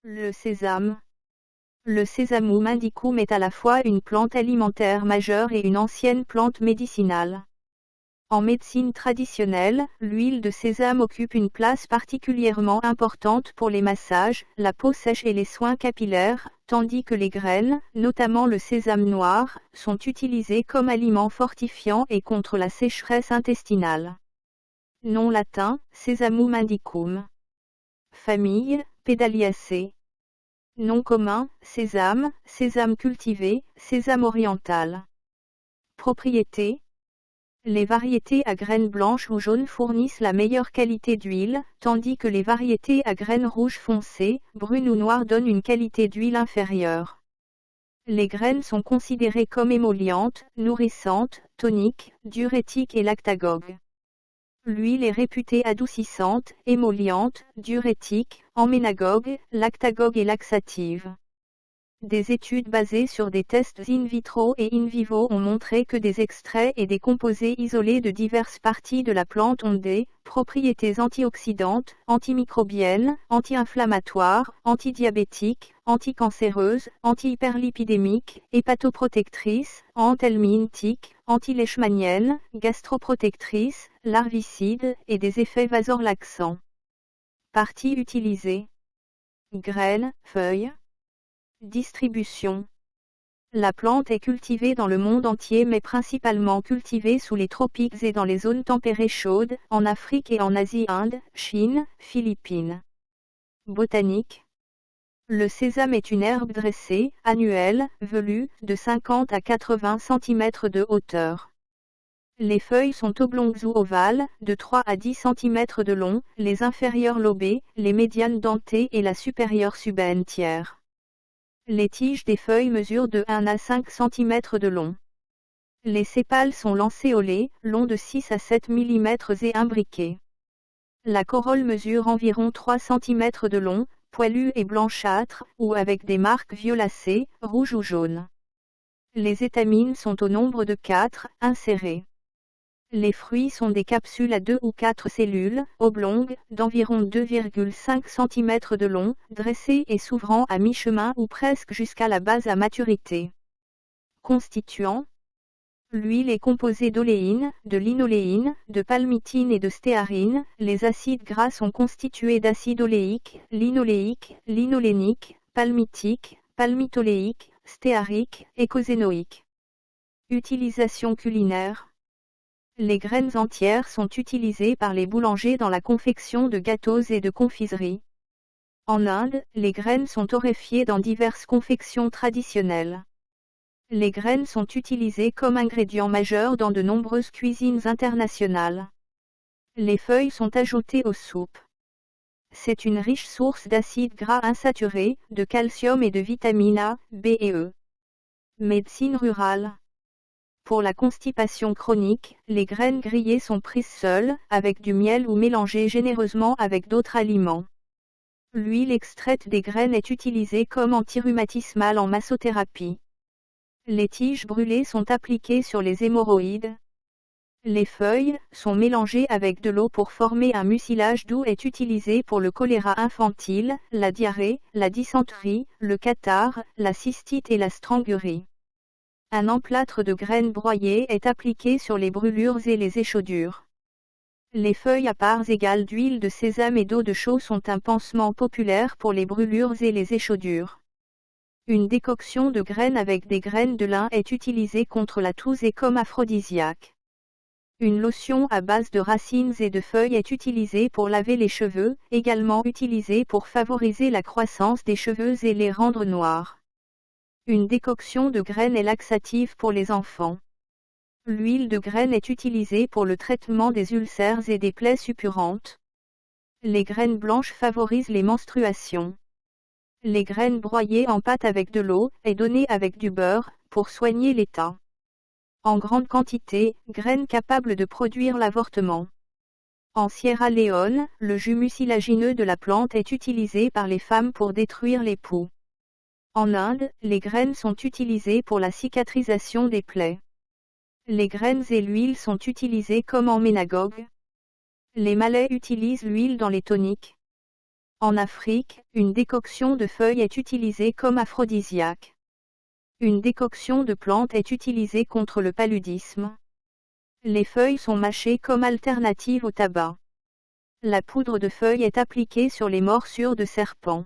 Le sésame. Le Sesamum indicum est à la fois une plante alimentaire majeure et une ancienne plante médicinale. En médecine traditionnelle, l'huile de sésame occupe une place particulièrement importante pour les massages, la peau sèche et les soins capillaires, tandis que les graines, notamment le sésame noir, sont utilisées comme aliment fortifiant et contre la sécheresse intestinale. Nom latin, Sesamum indicum. Famille, Pedaliaceae. Nom commun, sésame, sésame cultivé, sésame oriental. Propriétés. Les variétés à graines blanches ou jaunes fournissent la meilleure qualité d'huile, tandis que les variétés à graines rouges foncées, brunes ou noires donnent une qualité d'huile inférieure. Les graines sont considérées comme émollientes, nourrissantes, toniques, diurétiques et lactagogues. L'huile est réputée adoucissante, émolliente, diurétique, emménagogue, lactagogue et laxative. Des études basées sur des tests in vitro et in vivo ont montré que des extraits et des composés isolés de diverses parties de la plante ont des propriétés antioxydantes, antimicrobiennes, anti-inflammatoires, antidiabétiques, anticancéreuses, anti-hyperlipidémiques, hépatoprotectrices, anti-helminthiques, anti-leishmaniennes, gastroprotectrices, larvicides et des effets vasorelaxants. Parties utilisées. Graines, feuilles. Distribution. La plante est cultivée dans le monde entier mais principalement cultivée sous les tropiques et dans les zones tempérées chaudes, en Afrique et en Asie, Inde, Chine, Philippines. Botanique. Le sésame est une herbe dressée, annuelle, velue, de 50 à 80 cm de hauteur. Les feuilles sont oblongues ou ovales, de 3 à 10 cm de long, les inférieures lobées, les médianes dentées et la supérieure subentière. Les tiges des feuilles mesurent de 1 à 5 cm de long. Les sépales sont lancéolés, longs de 6 à 7 mm et imbriqués. La corolle mesure environ 3 cm de long, poilue et blanchâtre, ou avec des marques violacées, rouges ou jaunes. Les étamines sont au nombre de 4, insérées. Les fruits sont des capsules à 2 ou 4 cellules, oblongues, d'environ 2,5 cm de long, dressées et s'ouvrant à mi-chemin ou presque jusqu'à la base à maturité. Constituants. L'huile est composée d'oléine, de linoléine, de palmitine et de stéarine. Les acides gras sont constitués d'acides oléiques, linoléiques, linoléniques, palmitiques, palmitoléiques, stéariques, et cosénoïques. Utilisation culinaire. Les graines entières sont utilisées par les boulangers dans la confection de gâteaux et de confiseries. En Inde, les graines sont torréfiées dans diverses confections traditionnelles. Les graines sont utilisées comme ingrédient majeur dans de nombreuses cuisines internationales. Les feuilles sont ajoutées aux soupes. C'est une riche source d'acides gras insaturés, de calcium et de vitamines A, B et E. Médecine rurale. Pour la constipation chronique, les graines grillées sont prises seules, avec du miel ou mélangées généreusement avec d'autres aliments. L'huile extraite des graines est utilisée comme antirhumatismale en massothérapie. Les tiges brûlées sont appliquées sur les hémorroïdes. Les feuilles sont mélangées avec de l'eau pour former un mucilage doux est utilisé pour le choléra infantile, la diarrhée, la dysenterie, le catarrhe, la cystite et la strangurie. Un emplâtre de graines broyées est appliqué sur les brûlures et les échaudures. Les feuilles à parts égales d'huile de sésame et d'eau de chaux sont un pansement populaire pour les brûlures et les échaudures. Une décoction de graines avec des graines de lin est utilisée contre la toux et comme aphrodisiaque. Une lotion à base de racines et de feuilles est utilisée pour laver les cheveux, également utilisée pour favoriser la croissance des cheveux et les rendre noirs. Une décoction de graines est laxative pour les enfants. L'huile de graines est utilisée pour le traitement des ulcères et des plaies suppurantes. Les graines blanches favorisent les menstruations. Les graines broyées en pâte avec de l'eau et données avec du beurre, pour soigner l'état. En grande quantité, graines capables de produire l'avortement. En Sierra Leone, le jus mucilagineux de la plante est utilisé par les femmes pour détruire les poux. En Inde, les graines sont utilisées pour la cicatrisation des plaies. Les graines et l'huile sont utilisées comme emménagogues. Les Malais utilisent l'huile dans les toniques. En Afrique, une décoction de feuilles est utilisée comme aphrodisiaque. Une décoction de plantes est utilisée contre le paludisme. Les feuilles sont mâchées comme alternative au tabac. La poudre de feuilles est appliquée sur les morsures de serpents.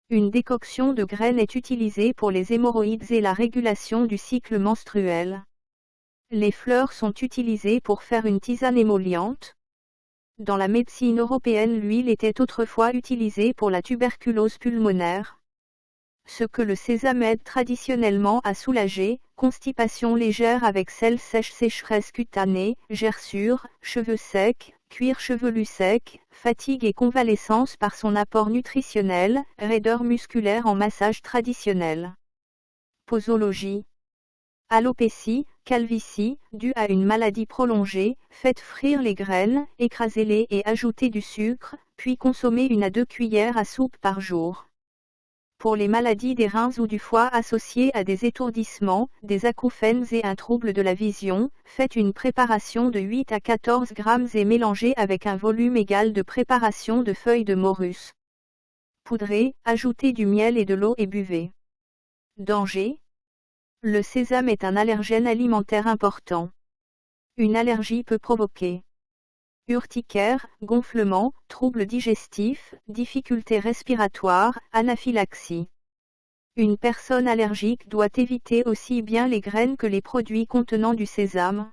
Une décoction de graines est utilisée pour les hémorroïdes et la régulation du cycle menstruel. Les fleurs sont utilisées pour faire une tisane émolliente. Dans la médecine européenne, l'huile était autrefois utilisée pour la tuberculose pulmonaire. Ce que le sésame aide traditionnellement à soulager: constipation légère avec sel sèche, sécheresse cutanée, gerçures, cheveux secs, cuir chevelu sec, fatigue et convalescence par son apport nutritionnel, raideur musculaire en massage traditionnel. Posologie. Alopécie, calvitie, due à une maladie prolongée: faites frire les graines, écrasez-les et ajoutez du sucre, puis consommez 1 à 2 cuillères à soupe par jour. Pour les maladies des reins ou du foie associées à des étourdissements, des acouphènes et un trouble de la vision, faites une préparation de 8 à 14 grammes et mélangez avec un volume égal de préparation de feuilles de morus. Poudrez, ajoutez du miel et de l'eau et buvez. Danger. Le sésame est un allergène alimentaire important. Une allergie peut provoquer urticaire, gonflement, troubles digestifs, difficultés respiratoires, anaphylaxie. Une personne allergique doit éviter aussi bien les graines que les produits contenant du sésame.